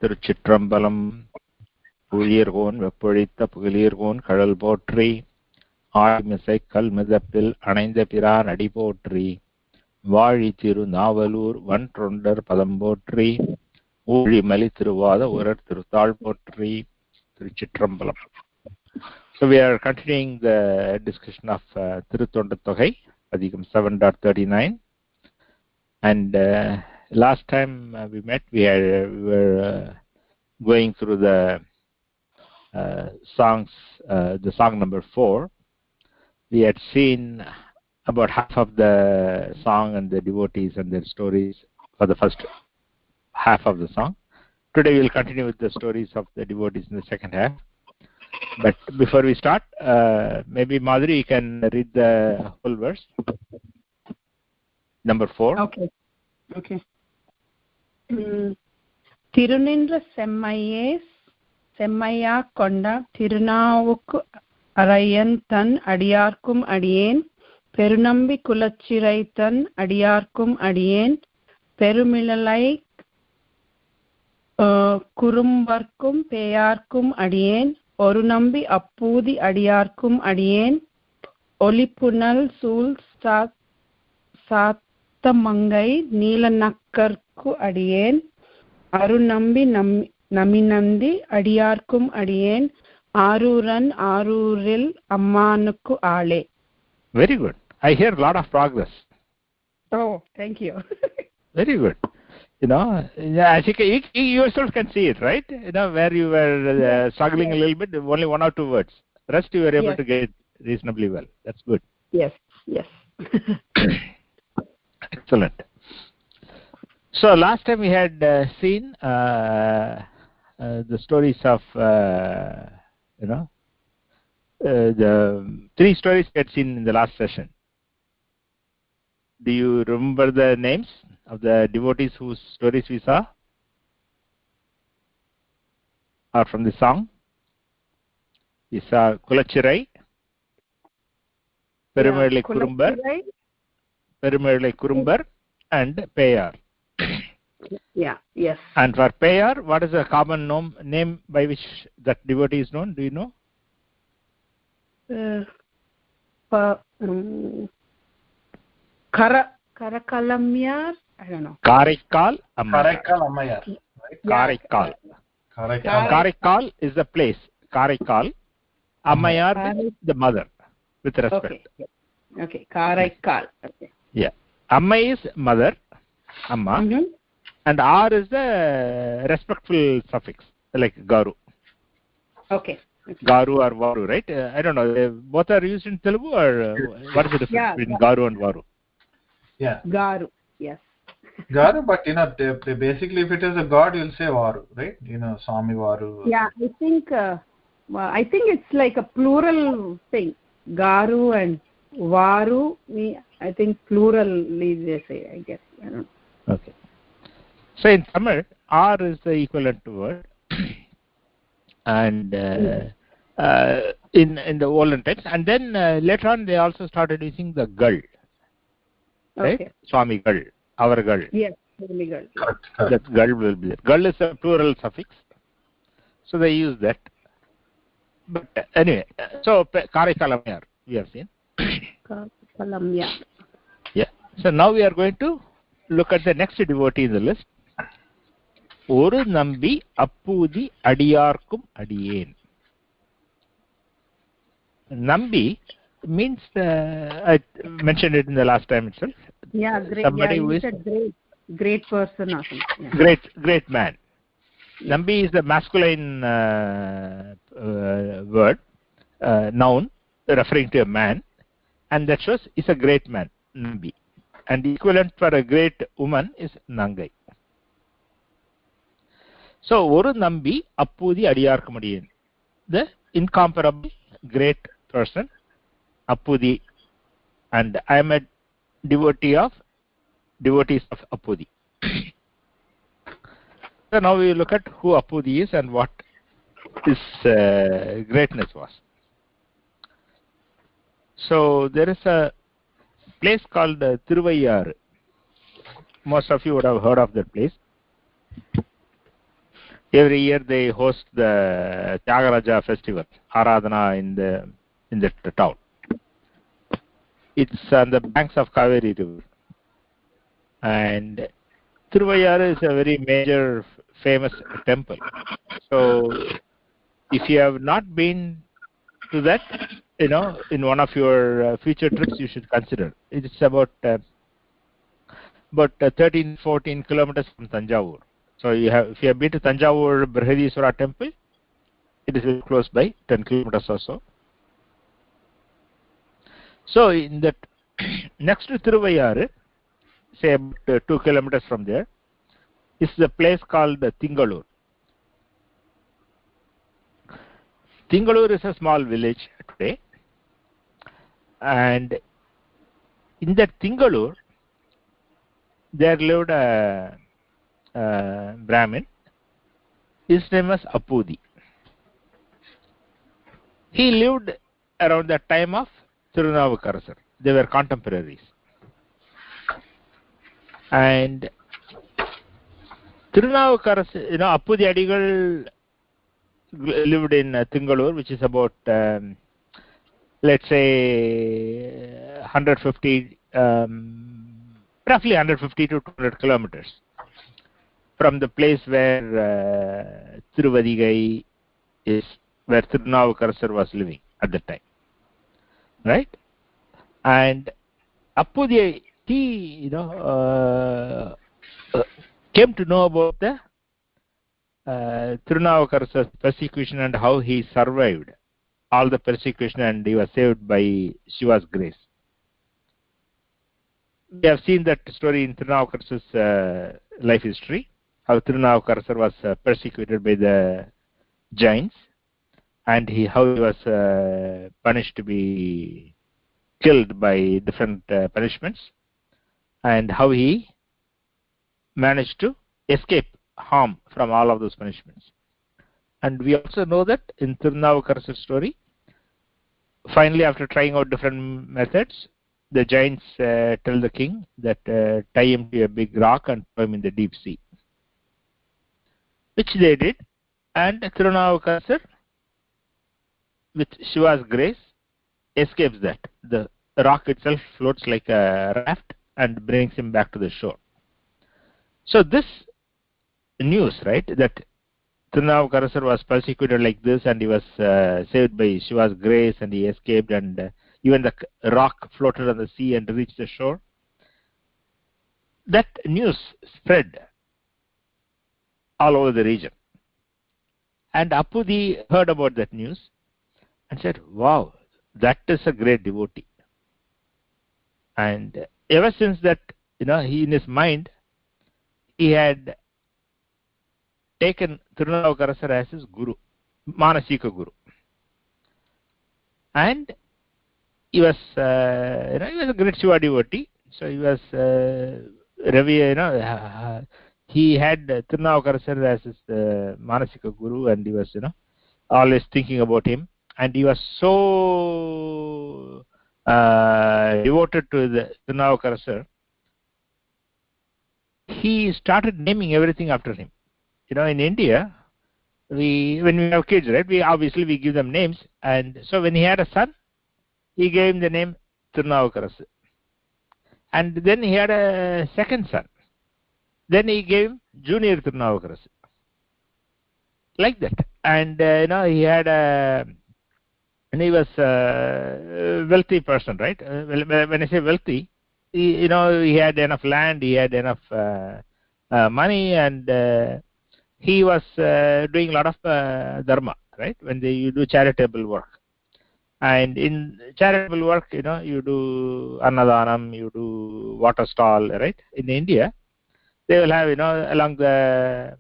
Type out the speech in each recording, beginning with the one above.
திருச்சிற்றம்பலம். புழியர்கோன் வெப்பொழித்த புகழியர்கோன் கடல் போற்றி, ஆழிமிசை கல் மிதப்பில் அணைந்த பிரான் அடி போற்றி, வாழி திரு நாவலூர் வன் தொண்டர் பதம் போற்றி, ஊழிமலி திருவாத உரர் திருத்தாள் போற்றி. திருச்சிற்றம்பலம். So we are continuing the discussion of tiruttoṇḍattogai, padhigam 7.39, and last time we met, we were going through the songs, the song number 4. We had seen about half of the song and the devotees and their stories for the first half of the song. Today we will continue with the stories of the devotees in the second half. But before we start, maybe Madhuri, you can read the whole verse. Number 4. Okay. Tirunindra செம்மையா கொண்ட திருநாவுக்கு அரையன் தன் அடியார்க்கும் அடியேன், பெருநம்பி குலச்சிறை தன் அடியார்க்கும் அடியேன், பெருமிழலை குறும்பர்க்கும் பேயார்க்கும் அடியேன், ஒரு நம்பி அப்பூதி அடியார்க்கும் அடியேன், ஒளிப்புனல் சூழ் சாத்தமங்கை நீலநக்கர்க்கு அடியேன், அருநம்பி நமிநந்தி அடியார்க்கும் அடியேன், ஆரூரன் ஆரூரில் அம்மானுக்கு ஆளே. Very good. I hear a lot of progress. Oh, thank you. Very good. You know, as you yourself can see it, right? You know, where you were struggling a little bit, only 1 or 2 words. The rest you were able to get reasonably well. That's good. Yes. Excellent. So last time we had seen the stories of, the 3 stories we had seen in the last session. Do you remember the names of the devotees whose stories we saw? Or from the song? We saw Kulachirai, Perumalai Kurumbar, and Peyar. Yes. And for Peyar, what is the common name by which that devotee is known? Do you know? Karakalamyar, I don't know. Karaikal Ammayar. Karaikal. Karaikal is the place. Karaikal. Ammayar is the mother, with respect. Okay. Karaikal. Okay. Yeah. Amma is mother. Amma. Mm-hmm. And R is the respectful suffix, like Garu. Okay. Garu or Varu, right? I don't know. Both are used in Telugu, or what is the difference between Garu and Varu? Yeah. Garu, yes. Garu, but they basically, if it is a god, you'll say Varu, right? Swami Varu. Yeah, I think it's like a plural thing. Garu and Varu, I think plurally they say, I guess. I don't know. Okay. So in Tamil, R is the equivalent word, and in the olden times, and then later on they also started using the gal, right? Okay. Swami gal, our gal. Yes, Swami gal. That gal will be there. Gal is a plural suffix, so they use that. But anyway, so Karikalamyar we have seen. Karikalamyar. Yeah. So now we are going to look at the next devotee in the list. ஒரு நம்பி அப்பூதி அடியார்க்கும் அடியேன். Nambi means, I mentioned it in the last time itself. Yeah, great. Somebody who is great person or something. Yeah. Great man. Yeah. Nambi is the masculine word, noun, referring to a man, and that shows is a great man, Nambi. And the equivalent for a great woman is Nangai. So, Oru Nambi appūdhi adiyarkum adiyen. The incomparable great person, appūdhi. And I am a devotees of appūdhi. So now we look at who appūdhi is and what his greatness was. So there is a place called Tiruvayyaru. Most of you would have heard of that place. every year they host the Tyagaraja festival, Aradhana in the town. It's on the banks of Kaveri River. And Tiruvayyaru is a very major, famous temple. So, if you have not been to that, in one of your future trips, you should consider. It's about 13-14 kilometers from Tanjavur. So, if you have been to Tanjavur Brihadiswara temple, it is very close by, 10 kilometers or so. So, in that next to Tiruvayyaru, say about 2 kilometers from there, is the place called Tingalur. Tingalur is a small village today, and in that Tingalur, there lived a Brahmin. His name was appUdhi. He lived around the time of Tirunavukkarasar. They were contemporaries. And Tirunavukkarasar, appUdhi adhigaL lived in Tingalur, which is about, let's say, 150, roughly 150 to 200 kilometers from the place where Tiruvadigai is, where Tirunavukkarasar was living at the time, right? And appUdhi, he, came to know about the Tirunavukkarasar's persecution and how he survived all the persecution, and he was saved by Shiva's grace. We have seen that story in Tirunavukkarasar's life history, how Tirunavukkarasar was persecuted by the giants, and how he was punished to be killed by different punishments, and how he managed to escape harm from all of those punishments. And we also know that in Tirunavukkarasar's story, finally, after trying out different methods, the giants tell the king that tie him to a big rock and throw him in the deep sea, which they did. And Tirunavukkarasar, with Shiva's grace, escapes that. The rock itself floats like a raft and brings him back to the shore. So this news, right, that Tirunavukkarasar was persecuted like this, and he was saved by Shiva's grace, and he escaped, and even the rock floated on the sea and reached the shore, that news spread all over the region. And appUdhi heard about that news and said, wow, that is a great devotee. And ever since that, he in his mind, he had taken Tirunavukkarasar as his guru, Manasika guru. And he was, he was a great Shiva devotee. So he was, he had Tirunavukkarasar as his Manasika guru, and he was, always thinking about him. And he was so devoted to the Tirunavukkarasar, he started naming everything after him. In India, when we have kids, right, we give them names. And so when he had a son, he gave him the name Tirunavukkarasar. And then he had a second son. Then he gave him Junior Tirunavukkarasar. Like that. And, he had and he was a wealthy person, right? When I say wealthy, he had enough land, he had enough money, and he was doing a lot of dharma, right? When you do charitable work. And in charitable work, you do annadanam, you do water stall, right? In India, they will have, along the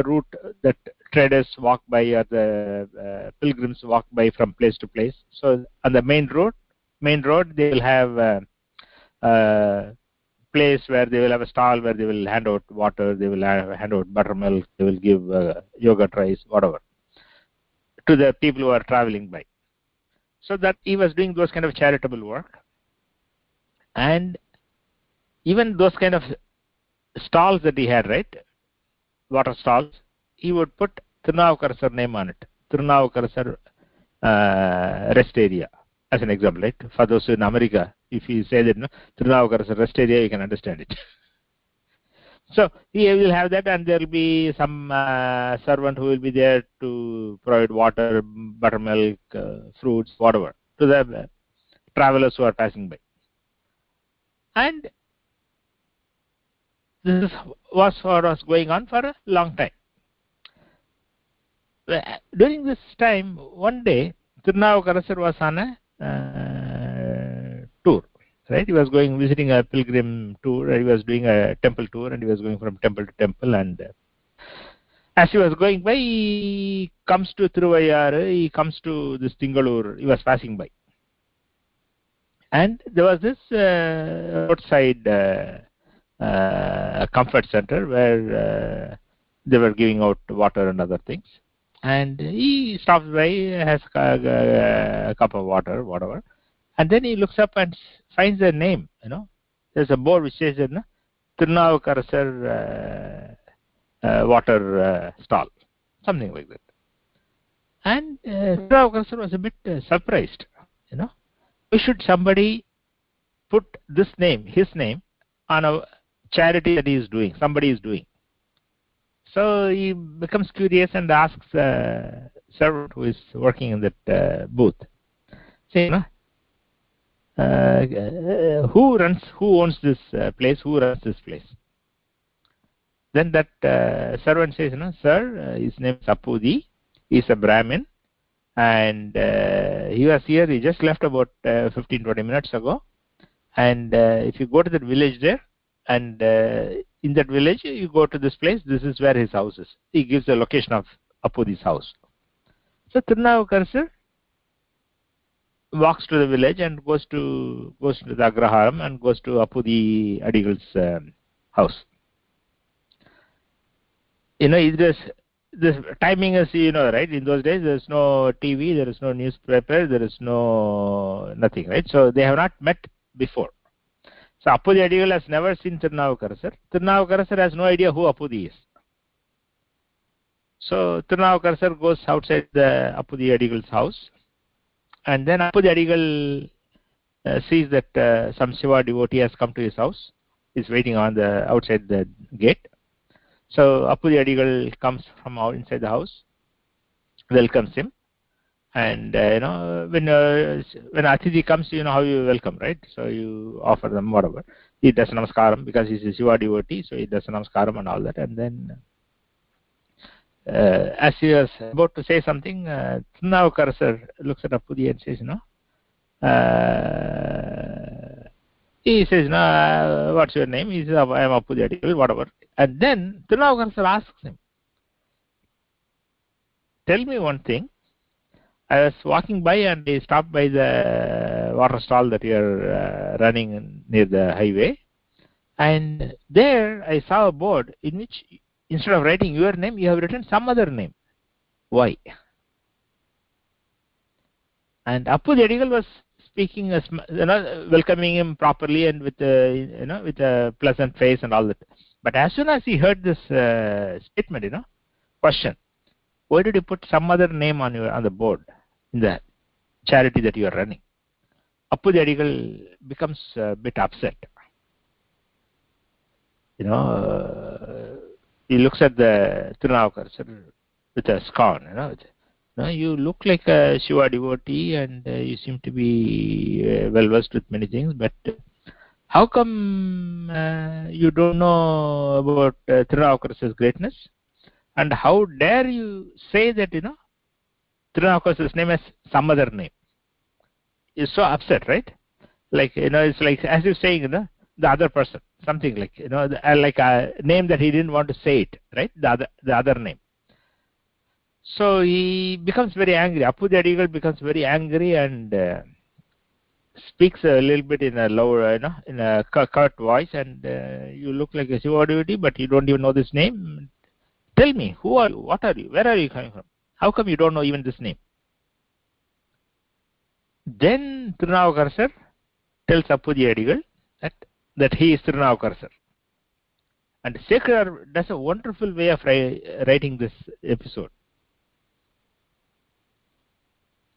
route that traders walk by, or the pilgrims walk by from place to place. So on the main road, they will have a place where they will have a stall where they will hand out water, they will hand out buttermilk, they will give yogurt rice, whatever, to the people who are traveling by. So that he was doing those kind of charitable work. And even those kind of stalls that he had, right, water stalls, he would put Tirunavukkarasar name on it. Tirunavukkarasar rest area, as an example, right? For those in America, if you say that, no, Tirunavukkarasar rest area, you can understand it. So he will have that, and there will be some servant who will be there to provide water, buttermilk, fruits, whatever, to the travelers who are passing by. And this was what was going on for a long time. During this time, one day, Tirunavukkarasar was on a tour. Right, he was going visiting a pilgrim tour. He was doing a temple tour, and he was going from temple to temple. And as he was going by, he comes to Thiruvayar. He comes to this Tingalur. He was passing by, and there was this outside comfort center where they were giving out water and other things. And he stops by, has a cup of water, whatever. And then he looks up and finds a name, There's a board which says, Tirunavukkarasar water stall, something like that. And Tirunavukkarasar was a bit surprised, Why should somebody put this name, his name, on a charity that he is doing, somebody is doing? So he becomes curious and asks a servant who is working in that booth, say, who owns this place? Who runs this place? Then that servant says, sir, his name is appUdhi. He's a Brahmin, and he was here. He just left about 15-20 minutes ago. And if you go to that village there, and in that village you go to this place, this is where his house is. He gives the location of appUdhi's house. So Tirunavukkarasar walks to the village and goes to the Agraharam and goes to appUdhi Adigal's house. This timing is, right? In those days, there is no TV, there is no newspaper, there is no nothing, right? So they have not met before. So appUdhi Adigal has never seen Tirunavukkarasar. Tirunavukkarasar has no idea who appUdhi is. So Tirunavukkarasar goes outside the appUdhi Adigal's house. And then appUdhi Adigal sees that some Shiva devotee has come to his house. He's waiting on the outside the gate. So appUdhi Adigal comes from inside the house, welcomes him, and when Athithi comes, how you welcome, right? So you offer them whatever. He does namaskaram because he's a Shiva devotee, so he does namaskaram and all that. And then as he was about to say something, Tirunavukkarasar looks at appUdhi and says, he says, what's your name? He says, I am appUdhi Adigal, whatever. And then Tirunavukkarasar asks him, tell me one thing. I was walking by and I stopped by the water stall that you are running near the highway. And there I saw a board in which instead of writing your name, you have written some other name. Why? And appUdhi Adigal was speaking, welcoming him properly and with a pleasant face and all that. But as soon as he heard this statement, question, why did you put some other name on the board in the charity that you are running? appUdhi Adigal becomes a bit upset. He looks at the Tirunavukkarasar with a scorn. You look like a Shiva devotee and you seem to be well versed with many things, but how come you don't know about Tirunavukkarasar's greatness? And how dare you say that Tirunavukkarasar's name has some other name? You're so upset, right? Like it's like as if saying the other person, something like like a name that he didn't want to say it, right? The other name. So he becomes very angry. appUdhi Adigal becomes very angry and speaks a little bit in a lower, in a curt voice, and you look like a Shiva devotee, but you don't even know this name. Tell me, who are you? What are you? Where are you coming from? How come you don't know even this name? Then Tirunavukkarasar tells appUdhi Adigal that he is Tirunavukkarasar. And Shekhar does a wonderful way of writing this episode.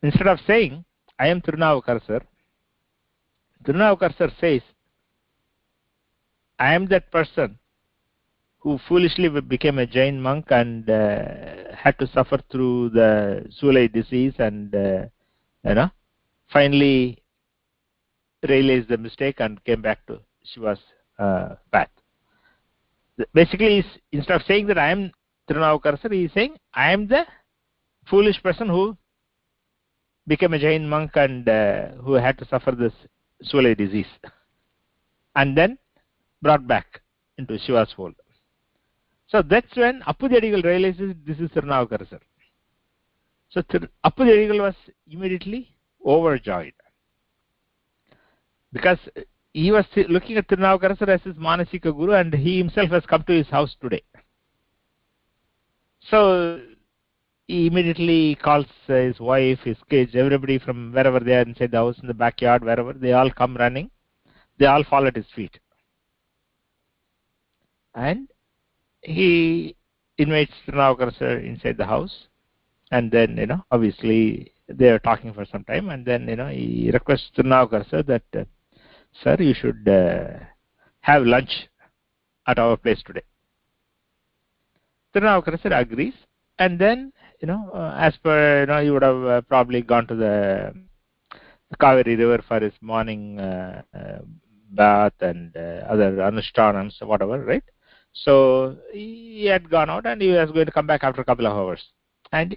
Instead of saying, I am Tirunavukar sir, Tirunavukar sir says, I am that person who foolishly became a Jain monk and had to suffer through the Sulai disease and finally realized the mistake and came back to Shiva's path. Basically, instead of saying that I am Tirunavukar sir, he is saying I am the foolish person who became a Jain monk and who had to suffer this Sulai disease and then brought back into Shiva's fold. So that's when appUdhi adhigaL realizes this is Tirunavukar sir. So appUdhi adhigaL was immediately overjoyed because he was looking at Tirunavukar sir as his Manasika Guru and he himself has come to his house today. So he immediately calls his wife, his kids, everybody from wherever they are inside the house, in the backyard, wherever, they all come running. They all fall at his feet. And he invites Tirunavukar sir inside the house. And then, obviously they are talking for some time. And then, he requests Tirunavukar sir that, sir, you should have lunch at our place today. Tirunavukar sir agrees. And then, as per, you would have probably gone to the Kaveri river for his morning bath and other anushthanams, whatever, right? So he had gone out and he was going to come back after a couple of hours. And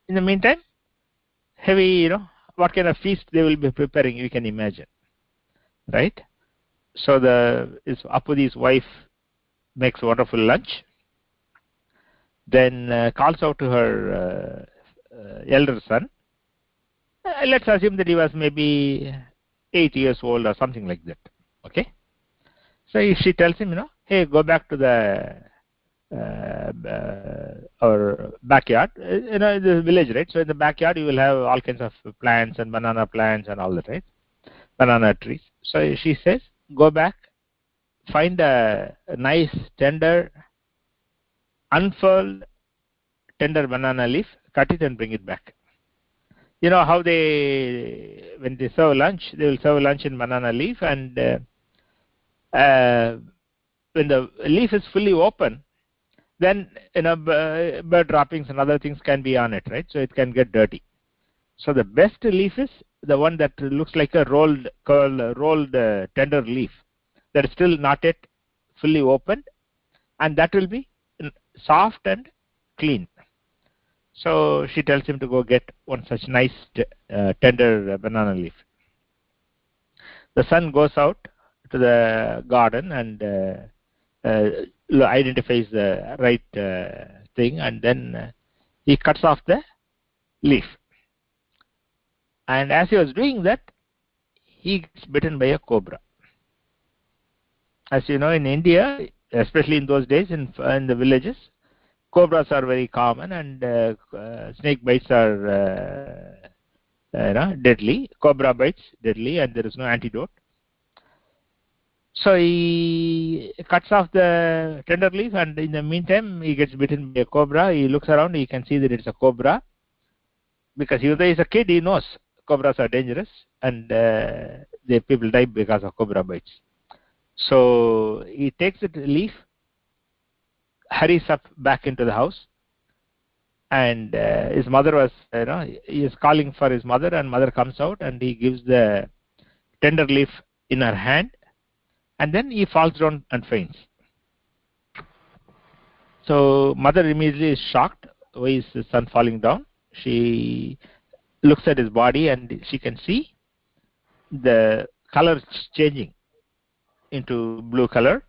in the meantime, heavy, what kind of feast they will be preparing, you can imagine, right? So appUdhi's wife makes a wonderful lunch. Then calls out to her elder son. Let's assume that he was maybe 8 years old or something like that. Okay. So she tells him, hey, go back to our backyard. The village, right? So in the backyard you will have all kinds of plants and banana plants and all that, right? Banana trees. So she says, go back, find a nice, tender, unfurled, tender banana leaf, cut it and bring it back. You know how when they serve lunch, they will serve lunch in banana leaf, and when the leaf is fully open, then bird droppings and other things can be on it, right? So it can get dirty. So the best leaf is the one that looks like a rolled tender leaf that is still not yet fully opened, and that will be soft and clean. So she tells him to go get one such nice tender banana leaf. The son goes out to the garden and identifies the right thing, and then he cuts off the leaf. And as he was doing that, he gets bitten by a cobra. As you know, in India, especially in those days in the villages, cobras are very common, and snake bites are deadly. Cobra bites deadly, and there is no antidote. So he cuts off the tender leaf, and in the meantime he gets bitten by a cobra. He looks around, he can see that it's a cobra, because even though he's a kid, he knows cobras are dangerous, and the people die because of cobra bites. So he takes the leaf, hurries up back into the house, and his mother was, he is calling for his mother, and mother comes out, and he gives the tender leaf in her hand, and then he falls down and faints. So mother immediately is shocked. Why is his son falling down? She looks at his body, and she can see the color changing into blue color,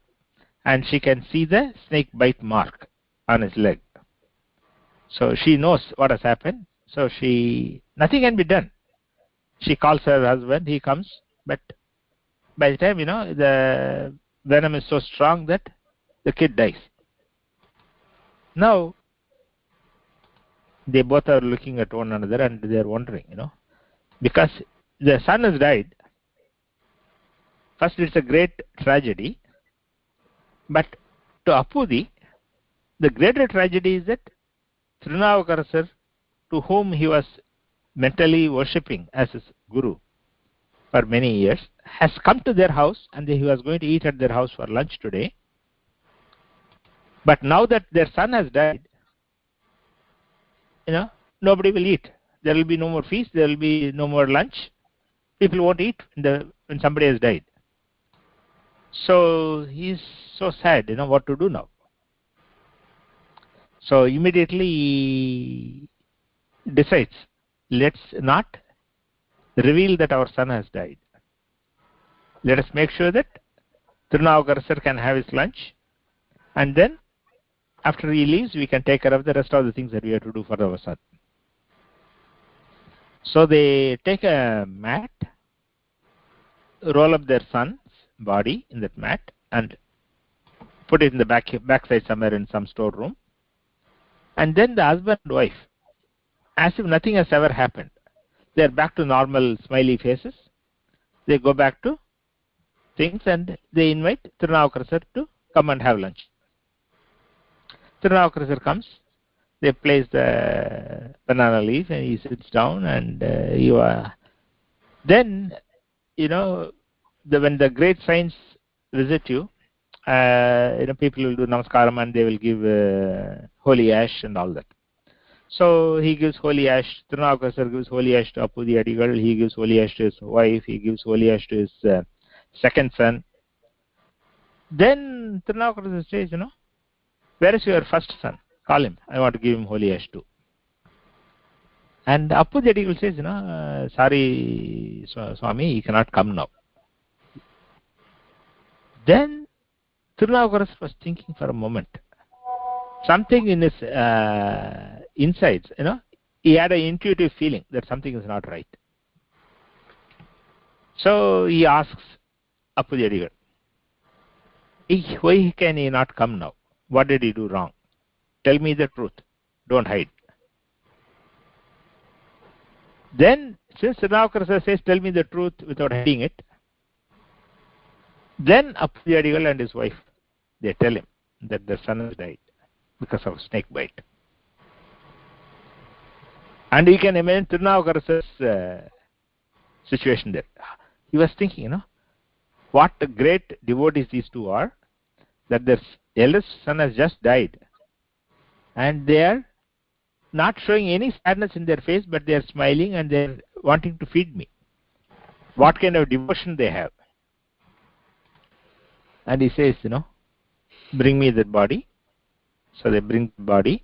and she can see the snake bite mark on his leg. So she knows what has happened. So nothing can be done. She calls her husband, he comes, but by the time, the venom is so strong that the kid dies. Now they both are looking at one another, and they are wondering, because the son has died. First, it's a great tragedy, but to appUdhi, the greater tragedy is that Tirunavukkarasar, to whom he was mentally worshipping as his guru for many years, has come to their house, and he was going to eat at their house for lunch today. But now that their son has died, nobody will eat. There will be no more feast. There will be no more lunch. People won't eat when somebody has died. So he's so sad. What to do now? So immediately he decides, let's not reveal that our son has died. Let us make sure that Tirunavukkarasar can have his lunch, and then after he leaves, we can take care of the rest of the things that we have to do for our son. So they take a mat, roll up their son's body in that mat, and put it in the backside somewhere in some storeroom. And then the husband and wife, as if nothing has ever happened, they are back to normal smiley faces. They go back to things, and they invite Tirunavukkarasar to come and have lunch. Tirunavukkarasar comes, they place the banana leaf, and he sits down, and then when the great saints visit you, people will do namaskaram, and they will give holy ash and all that. So he gives holy ash. Tirunavukkarasar gives holy ash to appUdhi adhigaL. He gives holy ash to his wife. He gives holy ash to his second son. Then Tirunavukkarasar says, where is your first son? Call him. I want to give him holy ash too. And appUdhi adhigaL says, sorry, Swami, he cannot come now. Then Tirunavukkarasar was thinking for a moment. Something in his insides, he had an intuitive feeling that something is not right. So he asks appUdhi adhigaL, why can he not come now? What did he do wrong? Tell me the truth. Don't hide. Then, since Tirunavukkarasar says, tell me the truth without hiding it, then appUdhi adhigaL and his wife, they tell him that their son has died because of snake bite. And you can imagine Tirunavukkarasar's situation there. He was thinking, what great devotees these two are, that their eldest son has just died, and they are not showing any sadness in their face, but they are smiling and they are wanting to feed me. What kind of devotion they have. And he says, bring me that body. So they bring the body.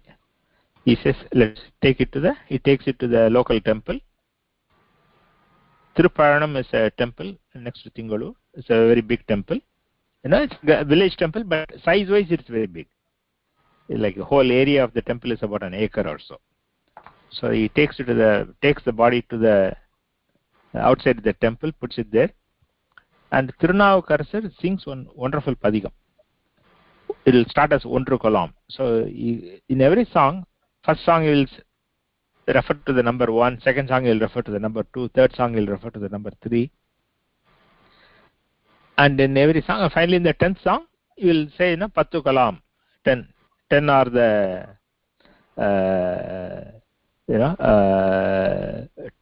He says, let's take it he takes it to the local temple. Periya is a temple next to Tingalur. It's a very big temple. It's a village temple, but size-wise it's very big. Like the whole area of the temple is about an acre or so. So he takes the body to the outside the temple, puts it there, and Tirunavukkarasar sings one wonderful padhigam. It will start as Ondru Kolam. So in every song, first song he will refer to the number 1, second song he will refer to the number 2, third song he will refer to the number 3. And in every song, finally in the 10th song, he will say, Pattu Kalam, 10. 10 are the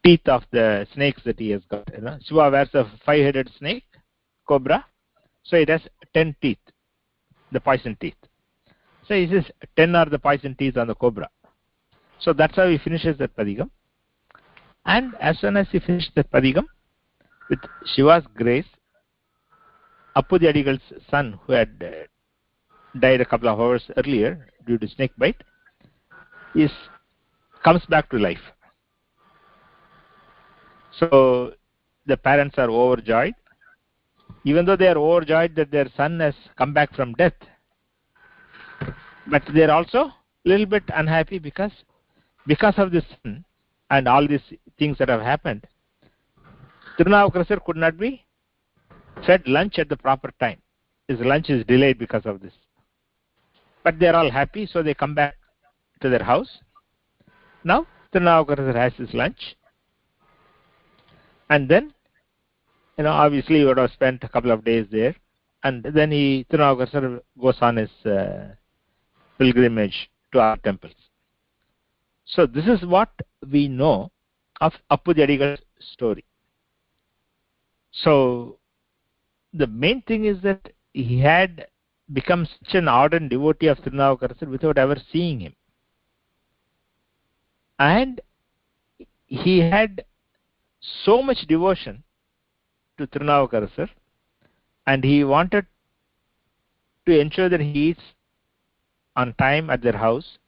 teeth of the snakes that he has got. Shiva wears a 5-headed snake, cobra, so it has 10 teeth, the poison teeth. So he says 10 are the poison teeth on the cobra. So that's how he finishes that padhigam. And as soon as he finished that padhigam, with Shiva's grace, appUdhi adhigaL's son, who had died a couple of hours earlier due to snake bite, comes back to life. So the parents are overjoyed. Even though they are overjoyed that their son has come back from death, but they are also a little bit unhappy because of this son and all these things that have happened, Tirunavukkarasar could not be fed lunch at the proper time. His lunch is delayed because of this. But they are all happy, so they come back to their house. Now Tirunavukkarasar has his lunch, and then obviously he would have spent a couple of days there, and then Tirunavukasar goes on his pilgrimage to our temples. So this is what we know of appUdhi's story. So the main thing is that he had become such an ardent devotee of Tirunavukasar without ever seeing him. And he had so much devotion to Tirunavukasar, and he wanted to ensure that he eats on time at their house.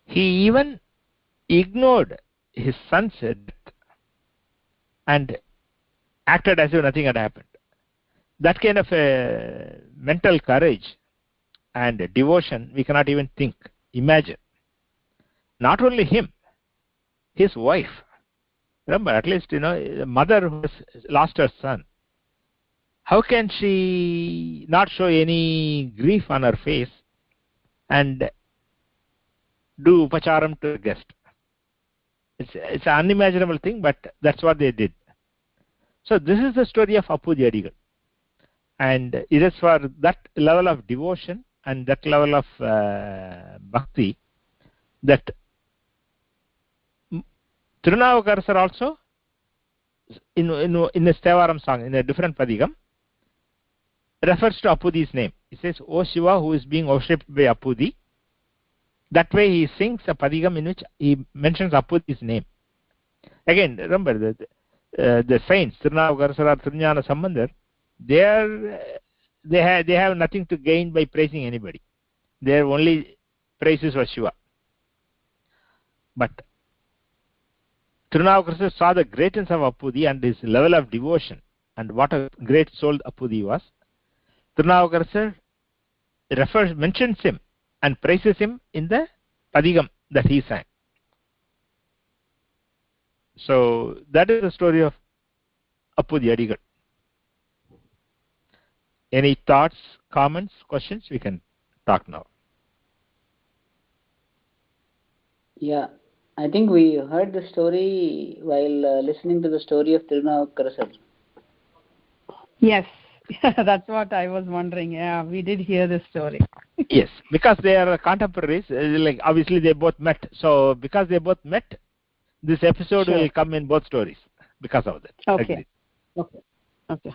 He even ignored his son's death and acted as if nothing had happened. That kind of a mental courage and devotion we cannot even imagine. Not only him, his wife. Remember, at least, the mother who has lost her son. How can she not show any grief on her face and do upacharam to a guest? It's an unimaginable thing, but that's what they did. So this is the story of appUdhi. And it is for that level of devotion and that level of bhakti that Tirunavukasar also, in his thevaram song, in a different padhigam, refers to appUdhi's name. He says, "O Shiva, who is being worshipped by appUdhi." That way he sings a padhigam in which he mentions appUdhi's name. Again, remember the saints, Tirunavukasar or Tirunjana Sambandar, they have nothing to gain by praising anybody. Their only praises for Shiva. But Tirunavukasar saw the greatness of appUdhi and his level of devotion, and what a great soul appUdhi was. Tirunavukasar mentions him and praises him in the padhigam that he sang. So that is the story of appUdhi. Any thoughts, comments, questions? We can talk now. Yeah, I think we heard the story while listening to the story of Tirunavukasar. Yes, that's what I was wondering. Yeah, we did hear this story. Yes, because they are contemporaries. Like obviously they both met. So because they both met, this episode will come in both stories because of that. Okay. Agreed. Okay.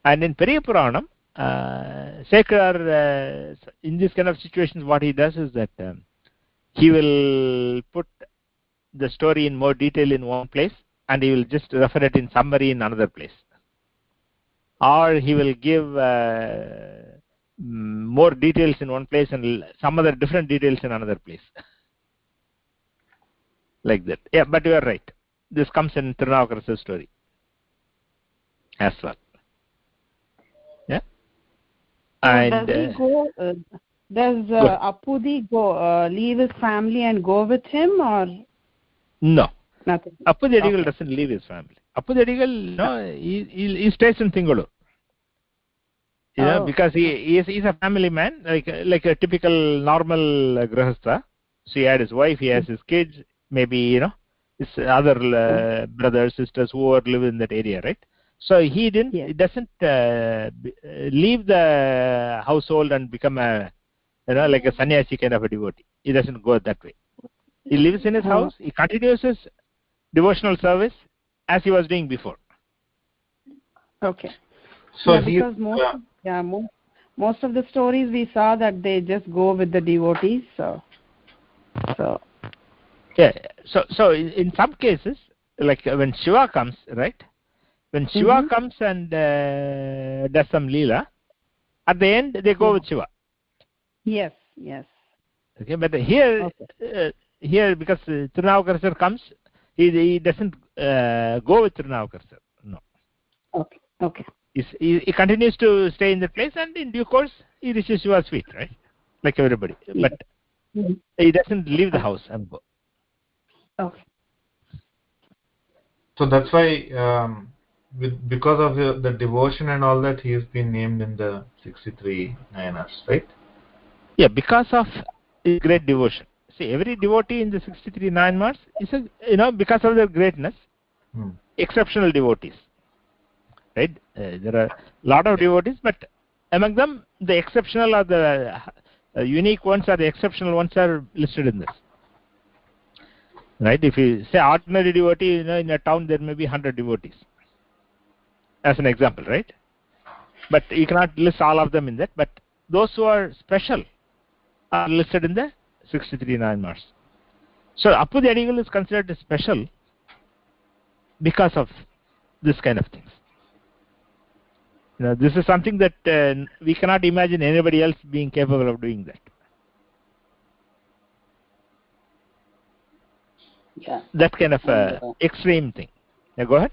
And in Periya Puranam, Sekhar, in this kind of situations, what he does is that he will put the story in more detail in one place, and he will just refer it in summary in another place. Or he will give more details in one place and some other different details in another place. Like that. Yeah, but you are right. This comes in Tirunavukasar's story as well. Yeah. And does appUdhi leave his family and go with him, or no? Nothing. appUdhi doesn't leave his family. appUdhi, no, he stays in Tingalur. Because he is a family man, like a typical normal grahastha. So he had his wife, he has his kids, maybe his other brothers, sisters, whoever live in that area, right? So he doesn't leave the household and become a like a sannyasi kind of a devotee. He doesn't go that way. He lives in his house. He continues his devotional service as he was doing before. Okay. So because most of the stories we saw that they just go with the devotees. So. Yeah. So in some cases, like when Shiva comes, right? When Shiva comes and does some leela, at the end they go with Shiva. Yes. Okay, but here because Tirunavukasar comes, he doesn't go with Tirunavukasar. No. Okay. He continues to stay in that place, and in due course he reaches Shiva's feet, right? Like everybody. Yeah. But he doesn't leave the house and go. Okay. So that's why, because of the devotion and all that, he has been named in the 63 nayanars, right? Yeah, because of his great devotion. See, every devotee in the 63 nayanars is because of their greatness, exceptional devotees. Right? There are lot of devotees, but among them the exceptional or the unique ones or the exceptional ones are listed in this. Right? If you say ordinary devotee, in a town there may be 100 devotees, as an example, right? But you cannot list all of them in that. But those who are special are listed in the 63 nayanmars. So appUdhi adhigaL is considered special because of this kind of things. This is something that we cannot imagine anybody else being capable of doing that. Yeah. That kind of extreme thing. Yeah, go ahead.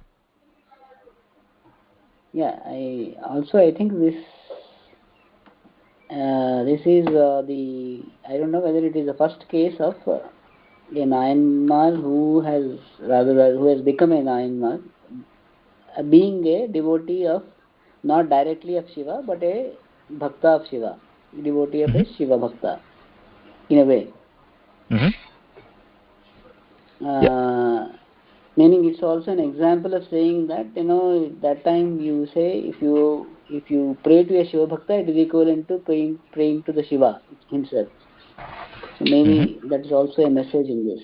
Yeah, I think this is the, I don't know whether it is the first case of a nayanmar who has become a nayanmar, being a devotee of, not directly of Shiva, but a bhakta of Shiva, devotee of a Shiva bhakta, in a way. Meaning it's also an example of saying that, that time you say if you pray to a Shiva bhakta, it is equivalent to praying to the Shiva himself. So maybe that is also a message in this.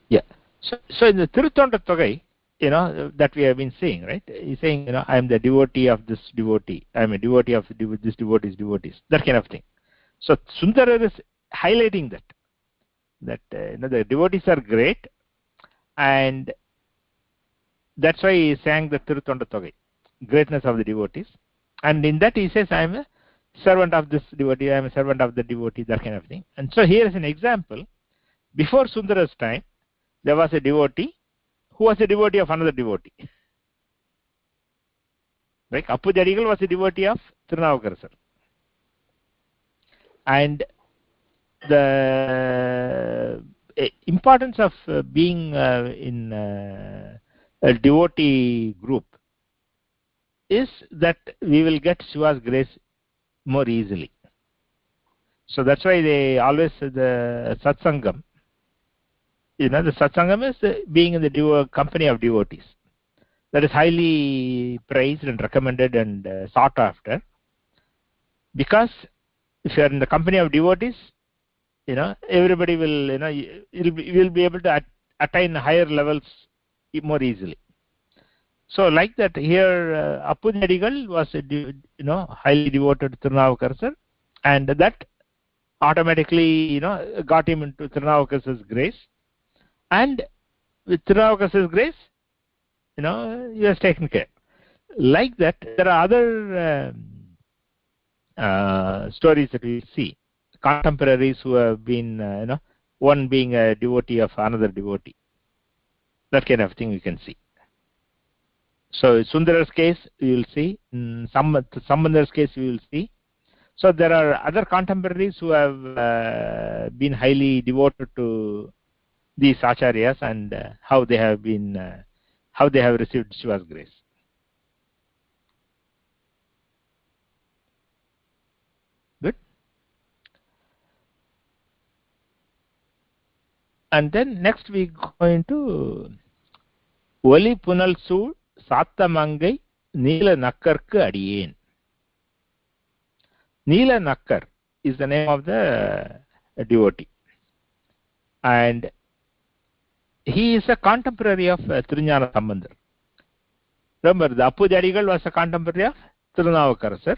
Yeah. So in the tiruttoṇḍattogai, that we have been seeing, right? He's saying, I am the devotee of this devotee. I am a devotee of this devotee's devotees. That kind of thing. So Sundarar is highlighting that the devotees are great, and that's why he sang the tiruttoṇḍattogai, greatness of the devotees. And in that he says, I am a servant of this devotee, I am a servant of the devotee, that kind of thing. And so here is an example. Before Sundarar's time, there was a devotee who was a devotee of another devotee. Like appUdhi adhigaL was a devotee of Tirunavukkarasar. And the importance of being in a devotee group is that we will get Shiva's grace more easily. So that's why they always, the satsangam, the satsangam is being in the company of devotees. That is highly praised and recommended and sought after, because if you are in the company of devotees, everybody will, you will be able to attain higher levels more easily. So like that here, appUdhi adhigaL was highly devoted to Tirunavukkarasar, and that automatically got him into Tirunavukkarasar's grace, and with Tirunavukkarasar's grace, he was taken care. Like that, there are other stories that we see, contemporaries who have been, one being a devotee of another devotee. That kind of thing we can see. So Sundarar's case we will see, Sambandar's case we will see. So there are other contemporaries who have been highly devoted to these acharyas, and how they have received Shiva's grace. Good. And then next we go into Oli Punal Sool Sattamangai Neelanakkarku Adiyen. Neelanakkar is the name of the devotee, and he is a contemporary of Tirunjana Sambandar. Remember, the appUdhi adhigaL was a contemporary of Tirunavukkarasar,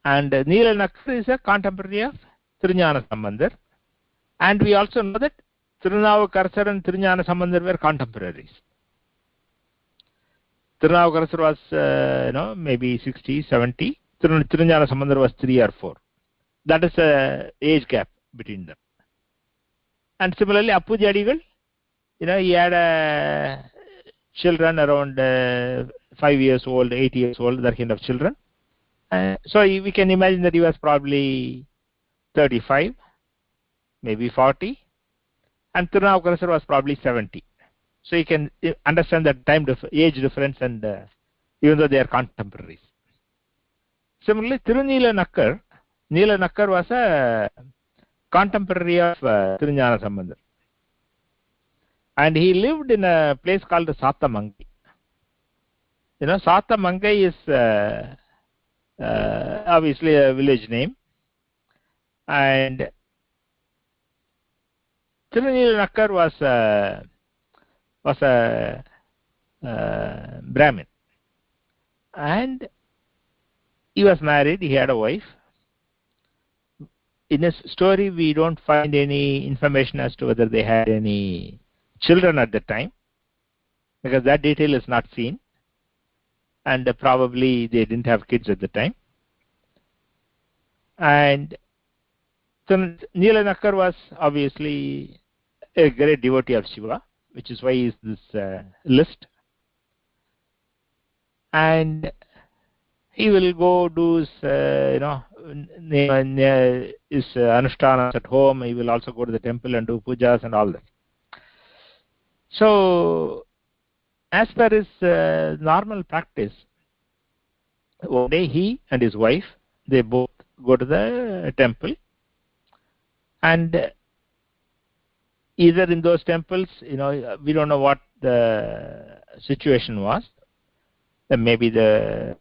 and Neelanakkar is a contemporary of Tirunjana Sambandar. And we also know that Tirunavukkarasar and Tirunjana Sambandar were contemporaries. Tirunavukkarasar was maybe 60, 70. Tirunjana Sambandar was 3 or 4. That is a age gap between them. And similarly, appUdhi adhigaL, he had children around 5 years old, 8 years old, that kind of children. So we can imagine that he was probably 35, maybe 40, and Tirunavukkarasar was probably 70. So you can understand that age difference, and even though they are contemporaries. Similarly, Neelanakkar was a contemporary of Tirunjana Sambandar, and he lived in a place called Sattamangai. Satamangai is obviously a village name, and Tirunelanakkar was a Brahmin, and he was married. He had a wife. In his story, we don't find any information as to whether they had any children at the time, because that detail is not seen, and probably they didn't have kids at the time. And so Neelanakkar was obviously a great devotee of Shiva, which is why he is this list. And he will go do his, his anushtanas at home. He will also go to the temple and do pujas and all that. So, as per his normal practice, one day he and his wife, they both go to the temple, and either in those temples, we don't know what the situation was. Maybe the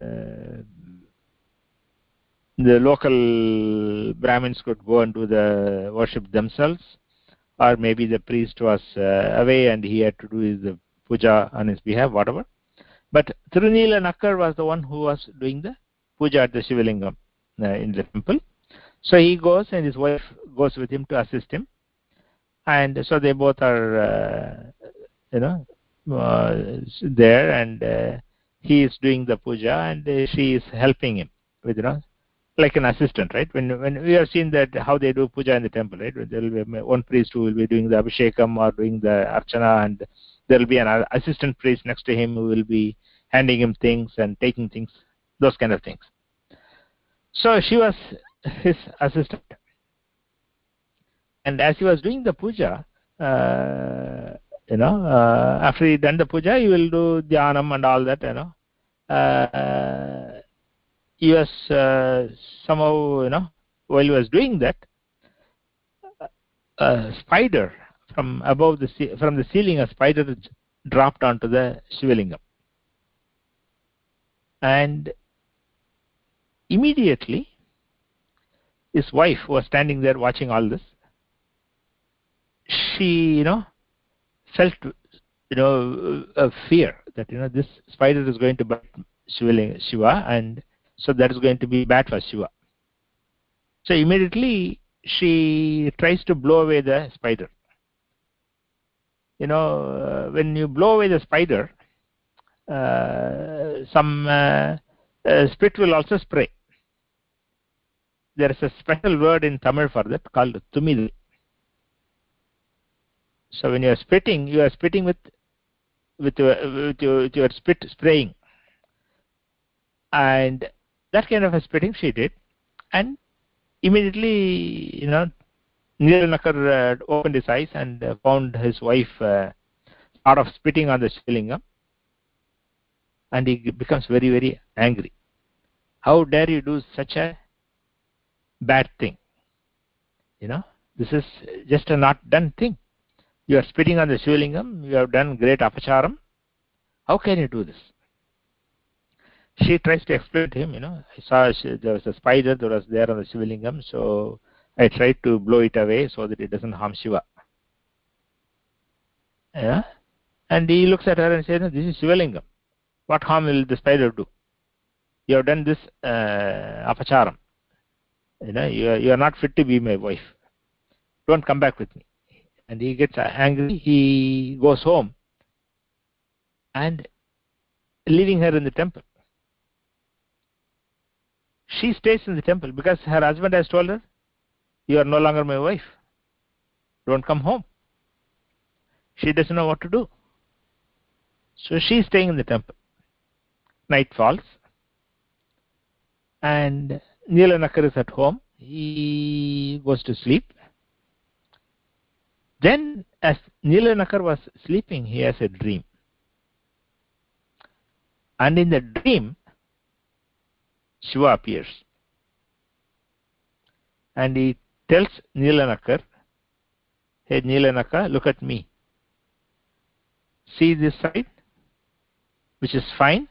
local Brahmins could go and do the worship themselves, or maybe the priest was away and he had to do his puja on his behalf, whatever. But Tirunelanakkar was the one who was doing the puja at the Shivalingam in the temple. So he goes, and his wife goes with him to assist him, and so they both are there, and he is doing the puja, and she is helping him with like an assistant, right? When we have seen that how they do puja in the temple, right? There will be one priest who will be doing the abhishekam or doing the archana, and there will be an assistant priest next to him who will be handing him things and taking things, those kind of things. So she was his assistant, and as he was doing the puja, after he done the puja, he will do dhyanam and all that. He was somehow, while he was doing that, a spider from above from the ceiling, a spider dropped onto the Shivalingam, and immediately his wife, who was standing there watching all this, she felt a fear that this spider is going to bite Shiva, and so that is going to be bad for Shiva. So immediately she tries to blow away the spider. When you blow away the spider, some spit will also spray. There is a special word in Tamil for that called tumidhi. So when you are spitting with your spit spraying, and that kind of a spitting she did, and immediately Neelanakkar opened his eyes and found his wife sort of spitting on the Shivalingam, and he becomes very, very angry. How dare you do such a bad thing? This is just a not done thing. You are spitting on the Shivalingam, you have done great apacharam. How can you do this? She tries to explain to him, I saw there was a spider that was there on the Shivalingam, so I tried to blow it away so that it doesn't harm Shiva. Yeah? And he looks at her and says, this is Shivalingam. What harm will the spider do? You have done this apacharam. You are not fit to be my wife. Don't come back with me. And he gets angry. He goes home and leaving her in the temple. She stays in the temple because her husband has told her, you are no longer my wife. Don't come home. She doesn't know what to do. So she is staying in the temple. Night falls, and Neelanakkar is at home. He goes to sleep. Then, as Neelanakkar was sleeping, he has a dream. And in the dream, Shiva appears. And he tells Neelanakkar, hey Neelanakkar, look at me. See this side, which is fine,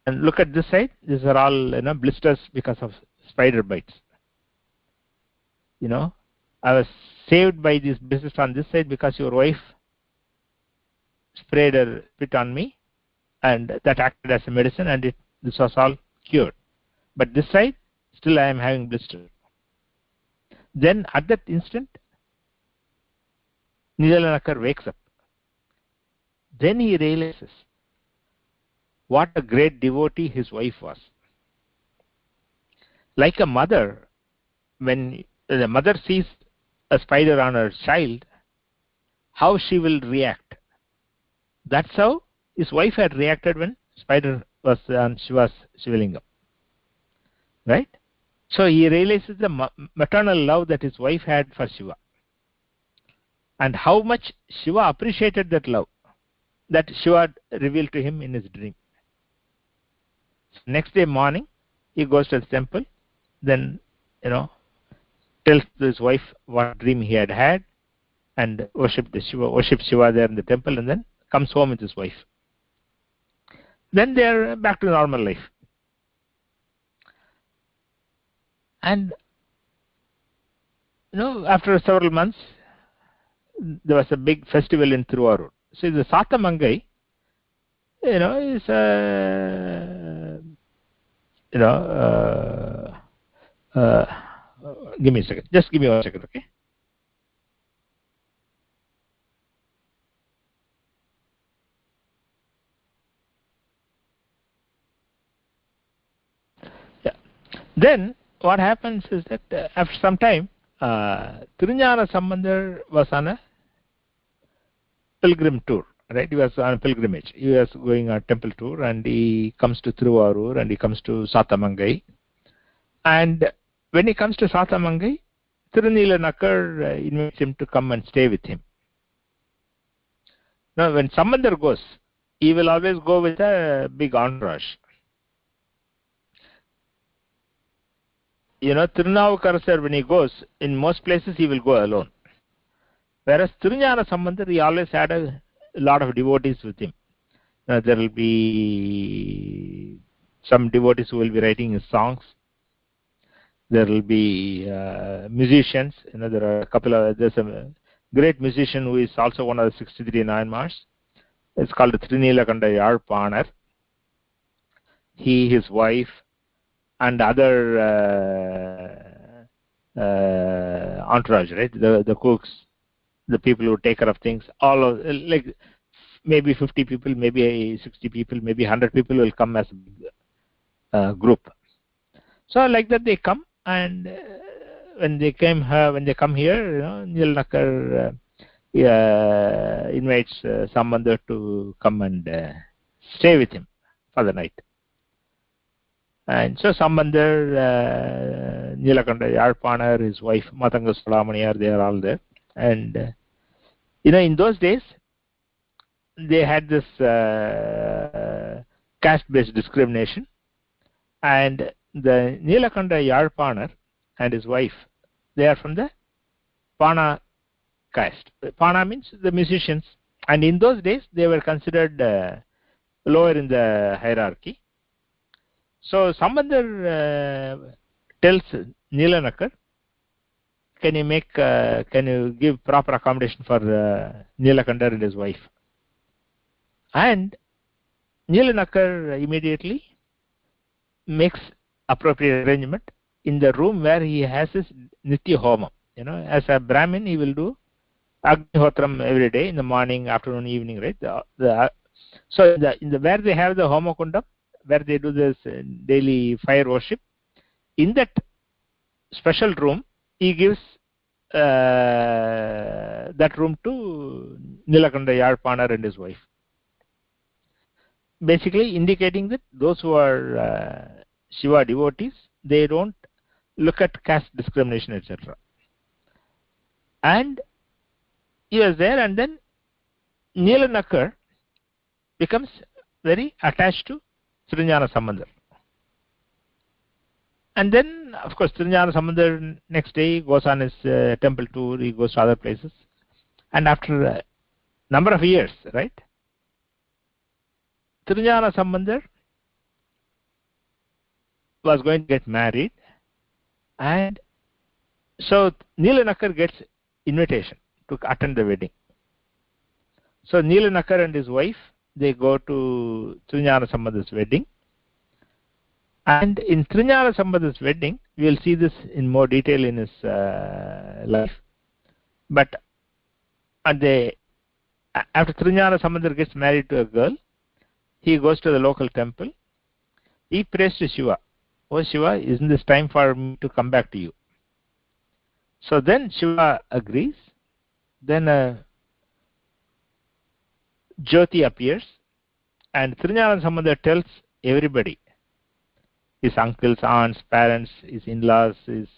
And look at this side. These are all blisters because of spider bites. I was saved by these blisters on this side because your wife sprayed her spit on me, and that acted as a medicine, and this was all cured. But this side, still I am having blisters. Then at that instant, neelanakkar wakes up. Then he realizes what a great devotee his wife was. Like a mother, when the mother sees a spider on her child, how she will react. That's how his wife had reacted when spider was on Shivalingam. Right? So he realizes the maternal love that his wife had for Shiva. And how much Shiva appreciated that love that Shiva revealed to him in his dream. So next day morning, he goes to the temple, then, tells his wife what dream he had had, and worships Shiva there in the temple, and then comes home with his wife. Then they are back to normal life. And after several months, there was a big festival in Tiruvarur. So the Satamangai, is give me a second. Just give me 1 second, okay? Yeah. Then what happens is that after some time, Tirunjana Sambandar was on a pilgrim tour, right? He was on a pilgrimage. He was going on a temple tour, and he comes to Tiruvarur, and he comes to Satamangai. And when he comes to Satamangai, Neelanakkar invites him to come and stay with him. Now, when Sambandar goes, he will always go with a big entourage. Tirunavukkarasar, when he goes, in most places he will go alone. Whereas Tirunjana Sambandar, he always had a lot of devotees with him. There will be some devotees who will be writing his songs. There will be musicians. There are there's a great musician who is also one of the 63 nayanmars. It's called thevaram. He, his wife, and other entourage, right? The cooks, the people who take care of things, all of, like maybe 50 people, maybe 60 people, maybe 100 people will come as a group. So like that they come, and when they come here, Neelanakkar invites Sambandar to come and stay with him for the night. And so Sambandar, Neelakanda Yarpanar, his wife Matanga Subramanian, they are all there. And in those days, they had this caste-based discrimination, and the Neelakanda Yarpanar and his wife, they are from the Pana caste. Pana means the musicians, and in those days they were considered lower in the hierarchy. So Sambandar tells Neelanakkar, can you give proper accommodation for Neelakanda and his wife? And Neelanakkar immediately makes appropriate arrangement in the room where he has his Nitya Homa. As a Brahmin, he will do Agnihotram every day in the morning, afternoon, evening, right? So where they have the Homa Kundam, where they do this daily fire worship, in that special room, he gives that room to Neelakanda Yarpanar and his wife. Basically indicating that those who are Shiva devotees, they don't look at caste discrimination, etc. And he was there, and then Neelanakkar becomes very attached to Tirunjana Sambandar. And then, of course, Tirunjana Sambandar next day goes on his temple tour, he goes to other places. And after a number of years, right, Tirunjana Sambandar was going to get married, and so Neelanakkar gets invitation to attend the wedding. So Neelanakkar and his wife, they go to Triñāna Sambandhar's wedding. And in Triñāna Sambandhar's wedding, we will see this in more detail in his life. But after Triñāna Sambandhar gets married to a girl, he goes to the local temple. He prays to Shiva. Oh Shiva, isn't this time for me to come back to you? So then Shiva agrees. Then Jyoti appears, and Triñāna Sambandhar tells everybody, his uncles, aunts, parents, his in-laws, his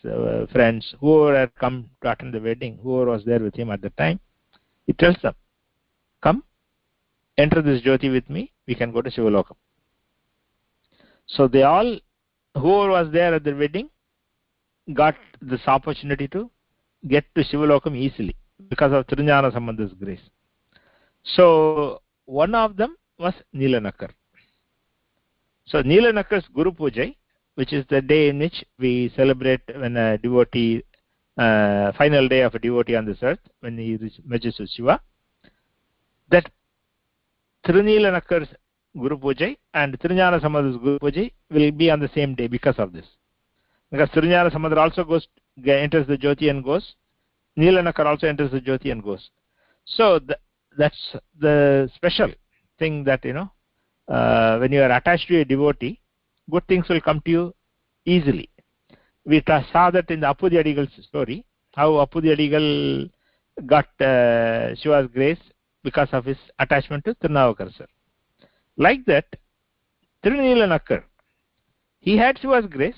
friends, whoever had come to attend the wedding, whoever was there with him at the time, he tells them, come, enter this Jyoti with me, we can go to Shivalokam. So they all, whoever was there at the wedding, got this opportunity to get to Shivalokam easily because of Triñāna Sambandhar's grace. So one of them was Neelanakkar. So Neelanakkar's Guru Puja, which is the day in which we celebrate when a devotee, final day of a devotee on this earth, when he merges with Shiva, that Neelanakkar's Guru Puja and Triñāna Sambandhar's Guru Puja will be on the same day because of this. Because Triñāna Sambandhar also enters the Jyoti and goes. Neelanakkar also enters the Jyoti and goes. So that's the special thing that, when you are attached to a devotee, good things will come to you easily. We saw that in the appUdhi adhigaL's story, how appUdhi adhigaL got Shiva's grace because of his attachment to Tirunavukkarasar. Like that, Neelanakkar, he had Shiva's grace.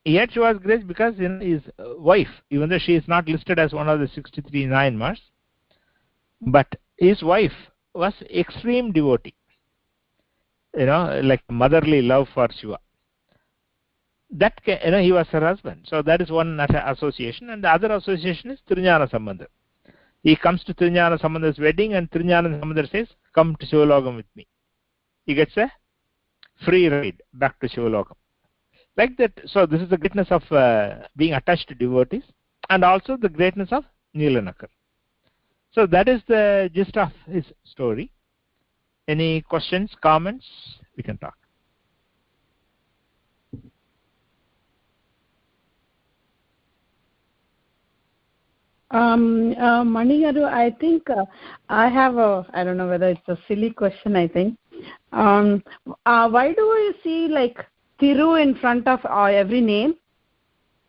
He had Shiva's grace because his wife, even though she is not listed as one of the 63 nayanmars, but his wife was extreme devotee. Like motherly love for Shiva. That he was her husband. So that is one association, and the other association is Triñāna Sambandhar. He comes to Triñāna Sambandhar's wedding, and Triñāna Sambandhar says, "Come to Shivalokam with me." He gets a free ride back to Shivalokam. Like that. So this is the greatness of being attached to devotees, and also the greatness of Neelanakkar. So that is the gist of his story. Any questions, comments? We can talk. Manigaru, I think I have I don't know whether it's a silly question, I think. Why do we see like Thiru in front of every name?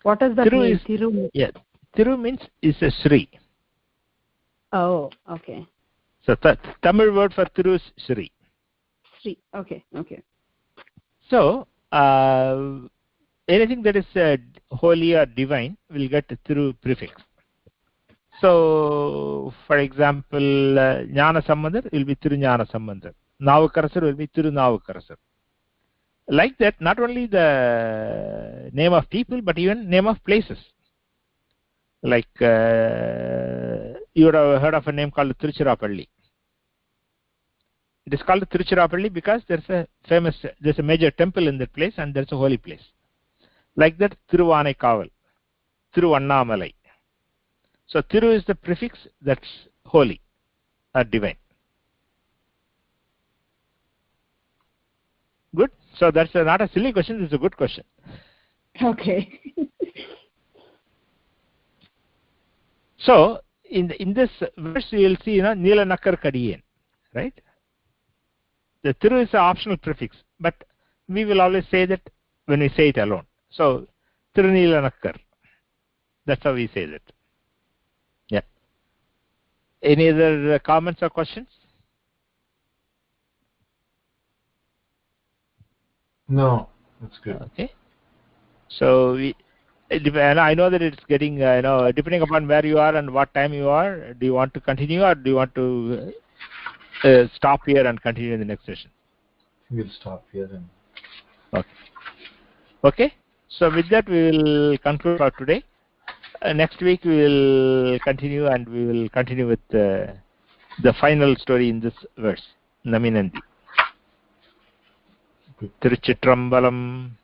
What does that mean? Thiru? Yeah, Thiru means is a Sri. Oh, okay. So Tamil word for Thiru is Sri. Sri, okay. So anything that is holy or divine will get Thiru prefix. So for example, Jnana Sambandhar will be Thiruñāna Sambandhar. Navukkarasar will be Tirunavukkarasar. Like that, not only the name of people, but even name of places. Like you would have heard of a name called Tiruchirappalli. It is called Tiruchirappalli because there's a major temple in that place, and there's a holy place. Like that, Thiruvannaikkaval, Thiruvannamalai. So Thiru is the prefix that's holy or divine. Good. So that's not a silly question. It's a good question. Okay. So in this verse you will see Neelanakkar Kadiyen, right? The Thiru is an optional prefix, but we will always say that when we say it alone. So Thiruneelanakkar. That's how we say that. Yeah. Any other comments or questions? No, that's good. Okay. So I know that it's getting depending upon where you are and what time you are. Do you want to continue, or do you want to stop here and continue in the next session? We'll stop here then. Okay. So with that we will conclude for today. Next week we will continue, and we will continue with the final story in this verse, Naminandi. Tiruchitrambalam.